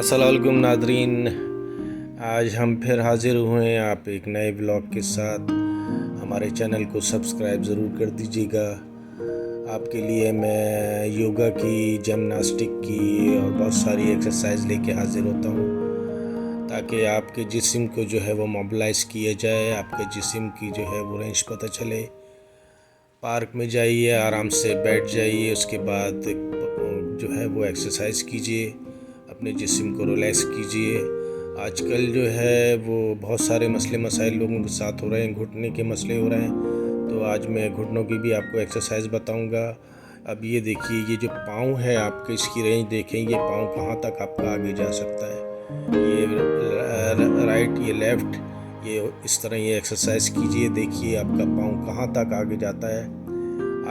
अस्सलाम वालेकुम नादरीन। आज हम फिर हाज़िर हुए हैं आप एक नए ब्लॉग के साथ। हमारे चैनल को सब्सक्राइब ज़रूर कर दीजिएगा। आपके लिए मैं योगा की, जिम्नास्टिक की और बहुत सारी एक्सरसाइज लेके हाज़िर होता हूँ ताकि आपके जिस्म को जो है वो मोबिलाइज़ किया जाए, आपके जिस्म की जो है वो रेंज पता चले। पार्क में जाइए, आराम से बैठ जाइए, उसके बाद जो है वो एक्सरसाइज कीजिए, अपने जिस्म को रिलैक्स कीजिए। आजकल जो है वो बहुत सारे मसले मसाइल लोगों के साथ हो रहे हैं, घुटने के मसले हो रहे हैं, तो आज मैं घुटनों की भी आपको एक्सरसाइज बताऊंगा। अब ये देखिए, ये जो पाँव है आपके, इसकी रेंज देखें, ये पाँव कहाँ तक आपका आगे जा सकता है। ये राइट, ये लेफ़्ट, ये इस तरह ये एक्सरसाइज कीजिए, देखिए आपका पाँव कहाँ तक आगे जाता है।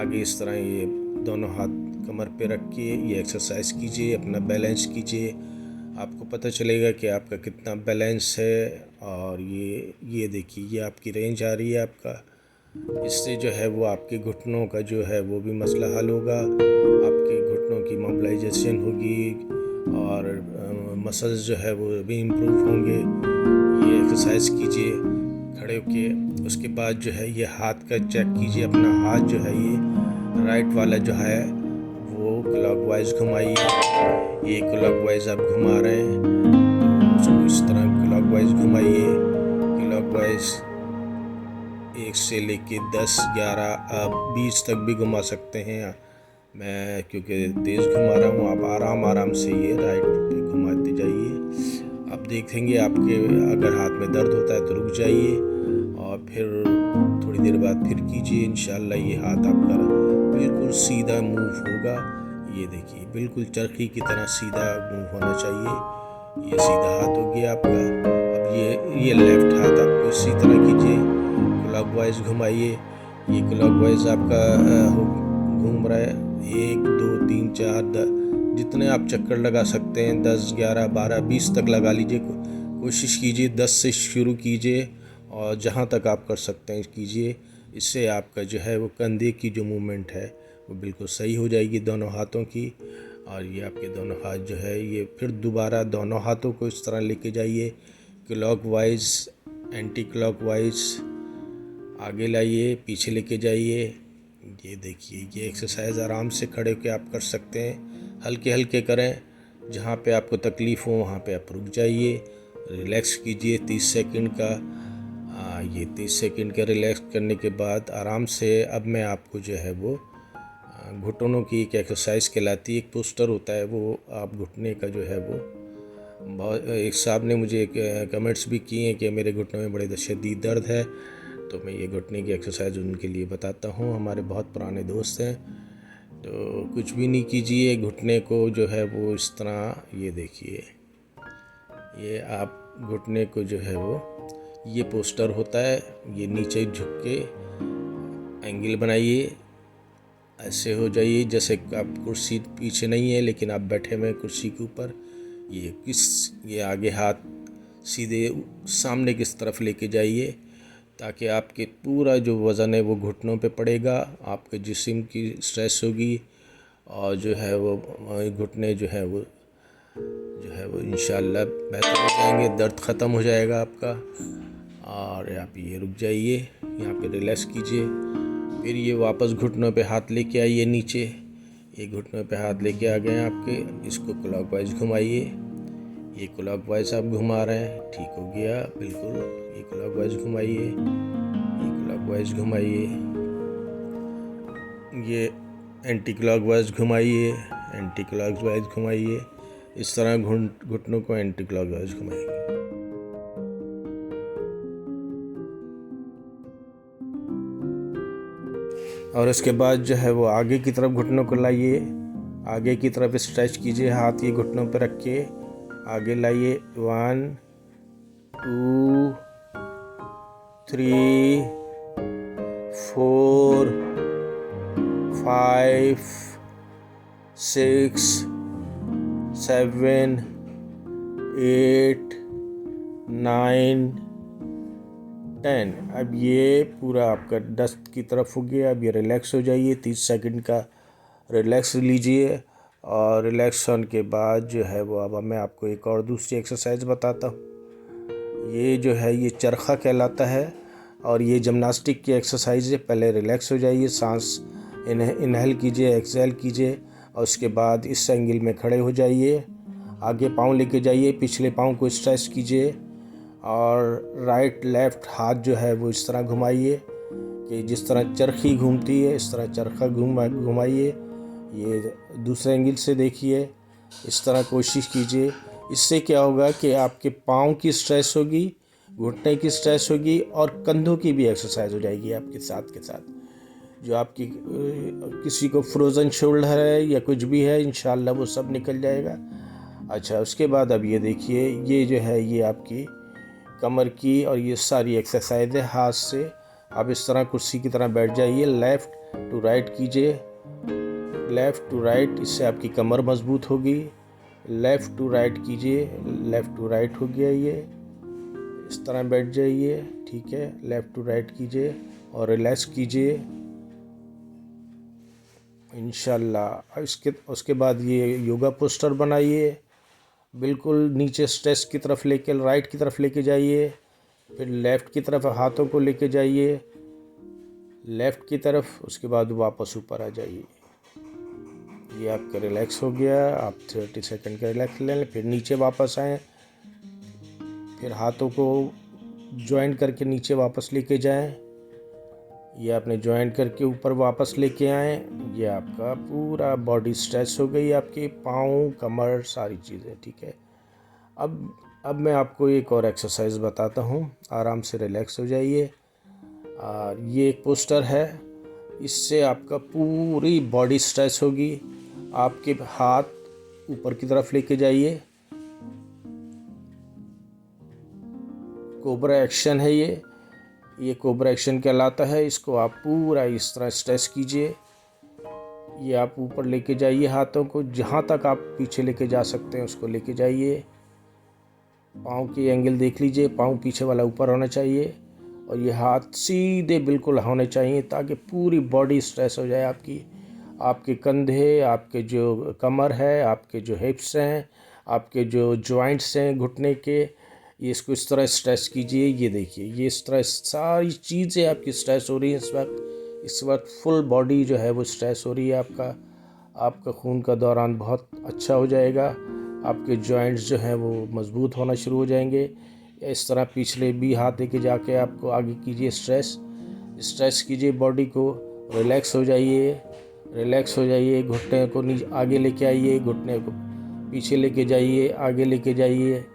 आगे इस तरह ये दोनों हाथ कमर पे रख के ये एक्सरसाइज कीजिए, अपना बैलेंस कीजिए, आपको पता चलेगा कि आपका कितना बैलेंस है। और ये देखिए, ये आपकी रेंज आ रही है आपका। इससे जो है वो आपके घुटनों का जो है वो भी मसला हल होगा, आपके घुटनों की मोबिलाइजेशन होगी और मसल्स जो है वो भी इम्प्रूव होंगे। ये एक्सरसाइज कीजिए खड़े होके। उसके बाद जो है ये हाथ का चेक कीजिए, अपना हाथ जो है ये राइट वाला जो है वो क्लॉकवाइज घुमाइए। ये क्लॉकवाइज आप घुमा रहे हैं तो उसको इस तरह क्लॉकवाइज घुमाइए। क्लॉकवाइज 1 से लेके 10, 11, आप 20 तक भी घुमा सकते हैं। मैं क्योंकि तेज़ घुमा रहा हूँ, आप आराम आराम से ये राइट पे घुमाते जाइए। आप देखेंगे आपके अगर हाथ में दर्द होता है तो रुक जाइए और फिर थोड़ी देर बाद फिर कीजिए। इंशाल्लाह ये हाथ आपका बिल्कुल सीधा मूव होगा। ये देखिए, बिल्कुल चरखी की तरह सीधा मूव होना चाहिए। ये सीधा हाथ हो गया आपका। अब ये लेफ़्ट हाथ आपको इसी तरह कीजिए, क्लॉकवाइज घुमाइए। ये क्लॉकवाइज आपका घूम रहा है, 1, 2, 3, 4, जितने आप चक्कर लगा सकते हैं, 10, 11, 12, 20 तक लगा लीजिए। कोशिश कीजिए 10 से शुरू कीजिए और जहाँ तक आप कर सकते हैं कीजिए। इससे आपका जो है वो कंधे की जो मूवमेंट है वो बिल्कुल सही हो जाएगी दोनों हाथों की। और ये आपके दोनों हाथ जो है ये फिर दोबारा दोनों हाथों को इस तरह लेके जाइए, क्लॉकवाइज, एंटी क्लॉकवाइज, आगे लाइए, पीछे लेके जाइए। ये देखिए, ये एक्सरसाइज आराम से खड़े होकर आप कर सकते हैं, हल्के हल्के करें। जहाँ पे आपको तकलीफ़ हो वहाँ पे आप रुक जाइए, रिलैक्स कीजिए 30 सेकंड का। ये 30 सेकंड का रिलैक्स करने के बाद आराम से अब मैं आपको जो है वो घुटनों की एक एक्सरसाइज कहलाती है, एक पोस्टर होता है वो, आप घुटने का जो है वो बहुत, एक साहब ने मुझे कमेंट्स भी किए हैं कि मेरे घुटनों में बड़े शदीद दर्द है, तो मैं ये घुटने की एक्सरसाइज उनके लिए बताता हूँ। हमारे बहुत पुराने दोस्त हैं। तो कुछ भी नहीं कीजिए, घुटने को जो है वो इस तरह, ये देखिए, ये आप घुटने को जो है वो, ये पोस्टर होता है, ये नीचे झुक के एंगल बनाइए, ऐसे हो जाइए जैसे आप कुर्सी पीछे नहीं है लेकिन आप बैठे हुए कुर्सी के ऊपर। ये आगे हाथ सीधे सामने किस तरफ लेके जाइए ताकि आपके पूरा जो वज़न है वो घुटनों पे पड़ेगा, आपके जिस्म की स्ट्रेस होगी और जो है वो घुटने जो है वो इंशाल्लाह बेहतर हो जाएंगे, दर्द ख़त्म हो जाएगा आपका। और आप ये रुक जाइए, यहाँ पे रिलैक्स कीजिए। फिर ये वापस घुटनों पे हाथ लेके आइए नीचे। ये घुटनों पे हाथ लेके आ गए आपके, इसको क्लॉकवाइज घुमाइए। ये क्लॉकवाइज आप घुमा रहे हैं, ठीक हो गया बिल्कुल। ये क्लॉकवाइज घुमाइए, ये क्लॉकवाइज घुमाइए, ये एंटी क्लॉकवाइज घुमाइए, एंटी क्लॉकवाइज घुमाइए। इस तरह घुटनों को एंटी क्लॉकवाइज घुमाइए। और उसके बाद जो है वो आगे की तरफ घुटनों को लाइए, आगे की तरफ स्ट्रेच कीजिए, हाथ ये घुटनों पर रख के आगे लाइए। 1, 2, 3, 4, 5, 6, 7, 8, 9, 10। अब ये पूरा आपका 10 की तरफ हो गया। अब ये रिलैक्स हो जाइए, 30 सेकंड का रिलैक्स लीजिए और रिलैक्स होने के बाद जो है वो अब मैं आपको एक और दूसरी एक्सरसाइज बताता हूँ। ये जो है ये चरखा कहलाता है और ये जिम्नास्टिक की एक्सरसाइज है। पहले रिलैक्स हो जाइए, सांस इनहेल कीजिए, एक्सहेल कीजिए और उसके बाद इस एंगल में खड़े हो जाइए। आगे पाँव लेके जाइए, पिछले पाँव को स्ट्रेच कीजिए और राइट लेफ़्ट हाथ जो है वो इस तरह घुमाइए कि जिस तरह चरखी घूमती है इस तरह चरखा घुमाइए। ये दूसरे एंगल से देखिए, इस तरह कोशिश कीजिए। इससे क्या होगा कि आपके पाँव की स्ट्रेच होगी, घुटने की स्ट्रेच होगी और कंधों की भी एक्सरसाइज हो जाएगी आपके साथ के साथ। जो आपकी किसी को फ्रोज़न शोल्डर है या कुछ भी है, इंशाल्लाह वो सब निकल जाएगा। अच्छा, उसके बाद अब ये देखिए, ये जो है ये आपकी कमर की और ये सारी एक्सरसाइज है हाथ से। आप इस तरह कुर्सी की तरह बैठ जाइए, लेफ़्ट टू राइट कीजिए, लेफ़्ट टू राइट, इससे आपकी कमर मजबूत होगी। लेफ़्ट टू राइट कीजिए, लेफ़्ट टू राइट हो गया ये। इस तरह बैठ जाइए, ठीक है। लेफ़्ट टू राइट कीजिए और रिलैक्स कीजिए इंशाल्लाह। उसके बाद ये योगा पोस्टर बनाइए, बिल्कुल नीचे स्ट्रेच की तरफ लेके राइट की तरफ लेके जाइए, फिर लेफ़्ट की तरफ हाथों को लेके जाइए, लेफ़्ट की तरफ, उसके बाद वापस ऊपर आ जाइए। ये आपका रिलैक्स हो गया। आप 30 सेकंड का रिलैक्स ले लें, फिर नीचे वापस आएँ, फिर हाथों को जॉइंट करके नीचे वापस लेके जाएं। ये आपने जॉइंट करके ऊपर वापस लेके आएँ। ये आपका पूरा बॉडी स्ट्रेच हो गई, आपके पाँव, कमर, सारी चीज़ें, ठीक है। अब मैं आपको एक और एक्सरसाइज बताता हूँ, आराम से रिलैक्स हो जाइए। और ये एक पोस्टर है, इससे आपका पूरी बॉडी स्ट्रेच होगी। आपके हाथ ऊपर की तरफ लेके जाइए, कोबरा एक्शन है ये कोबरा एक्शन कहलाता है। इसको आप पूरा इस तरह स्ट्रेच कीजिए। ये आप ऊपर लेके जाइए हाथों को, जहाँ तक आप पीछे लेके जा सकते हैं उसको लेके जाइए। पाँव की एंगल देख लीजिए, पाँव पीछे वाला ऊपर होना चाहिए और ये हाथ सीधे बिल्कुल होने चाहिए ताकि पूरी बॉडी स्ट्रेच हो जाए आपकी। आपके कंधे, आपके जो कमर है, आपके जो हिप्स हैं, आपके जो जॉइंट्स हैं घुटने के, ये इसको इस तरह स्ट्रेच कीजिए। ये देखिए, ये इस तरह सारी चीज़ें आपकी स्ट्रेच हो रही हैं इस वक्त फुल बॉडी जो है वो स्ट्रेच हो रही है। आपका खून का दौरान बहुत अच्छा हो जाएगा। आपके जॉइंट्स जो हैं वो मज़बूत होना शुरू हो जाएंगे। इस तरह पिछले भी हाथ लेके जाके आपको आगे कीजिए, स्ट्रेच कीजिए बॉडी को, रिलैक्स हो जाइए। घुटने को नीचे आगे लेके आइए, घुटने को पीछे लेके जाइए, आगे लेके जाइए,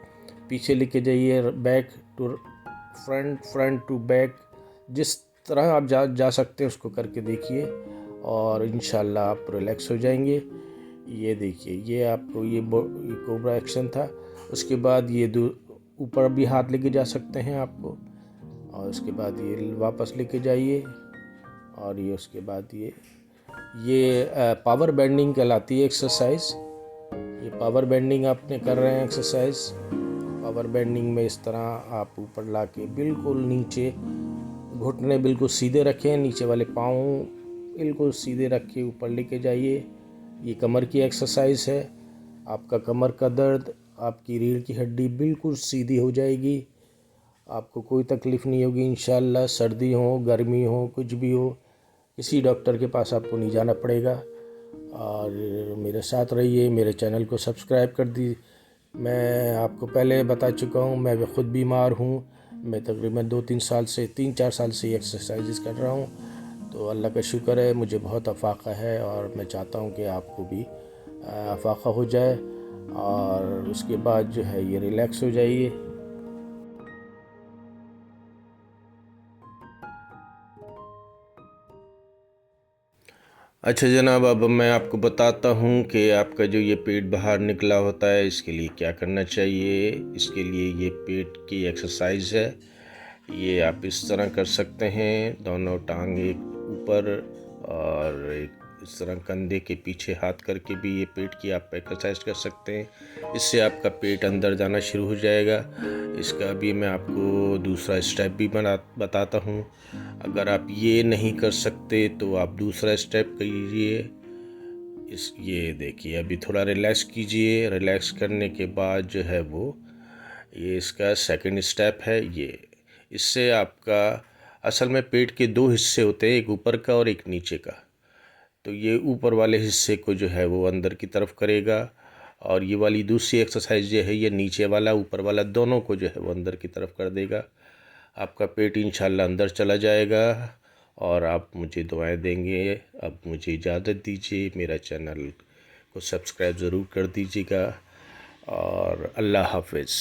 पीछे लेके जाइए, back to front to back. जिस तरह आप जा सकते हैं उसको करके देखिए और इंशाल्लाह आप रिलैक्स हो जाएंगे। ये देखिए, ये आपको ये कोबरा एक्शन था। उसके बाद ये ऊपर भी हाथ लेके जा सकते हैं आपको, और उसके बाद ये वापस लेके जाइए। और ये उसके बाद ये पावर बेंडिंग कहलाती है एक्सरसाइज। ये पावर बेंडिंग आपने कर रहे हैं एक्सरसाइज। पावर बेंडिंग में इस तरह आप ऊपर ला के बिल्कुल नीचे, घुटने बिल्कुल सीधे रखें, नीचे वाले पाँव बिल्कुल सीधे रख के ऊपर लेके जाइए। ये कमर की एक्सरसाइज है। आपका कमर का दर्द, आपकी रीढ़ की हड्डी बिल्कुल सीधी हो जाएगी, आपको कोई तकलीफ़ नहीं होगी इंशाल्लाह। सर्दी हो, गर्मी हो, कुछ भी हो, किसी डॉक्टर के पास आपको नहीं जाना पड़ेगा। और मेरे साथ रहिए, मेरे चैनल को सब्सक्राइब कर दी। मैं आपको पहले बता चुका हूँ, मैं खुद बीमार हूँ। मैं तकरीबन 3-4 साल से एक्सरसाइजेस कर रहा हूँ। तो अल्लाह का शुक्र है, मुझे बहुत अफाक़ा है और मैं चाहता हूँ कि आपको भी अफाक़ा हो जाए। और उसके बाद जो है ये रिलैक्स हो जाइए। अच्छा जनाब, अब मैं आपको बताता हूँ कि आपका जो ये पेट बाहर निकला होता है इसके लिए क्या करना चाहिए। इसके लिए ये पेट की एक्सरसाइज है। ये आप इस तरह कर सकते हैं, दोनों टांग एक ऊपर और एक इस तरह कंधे के पीछे हाथ करके भी ये पेट की आप एक्सरसाइज कर सकते हैं। इससे आपका पेट अंदर जाना शुरू हो जाएगा। इसका भी मैं आपको दूसरा स्टेप भी बताता हूँ। अगर आप ये नहीं कर सकते तो आप दूसरा स्टेप कीजिए। ये देखिए, अभी थोड़ा रिलैक्स कीजिए। रिलैक्स करने के बाद जो है वो ये इसका सेकंड स्टेप है। ये इससे आपका असल में पेट के दो हिस्से होते हैं, एक ऊपर का और एक नीचे का। तो ये ऊपर वाले हिस्से को जो है वो अंदर की तरफ करेगा, और ये वाली दूसरी एक्सरसाइज जो है ये नीचे वाला ऊपर वाला दोनों को जो है वो अंदर की तरफ कर देगा। आपका पेट इंशाल्लाह अंदर चला जाएगा और आप मुझे दुआएं देंगे। अब मुझे इजाज़त दीजिए, मेरा चैनल को सब्सक्राइब ज़रूर कर दीजिएगा, और अल्लाह हाफिज़।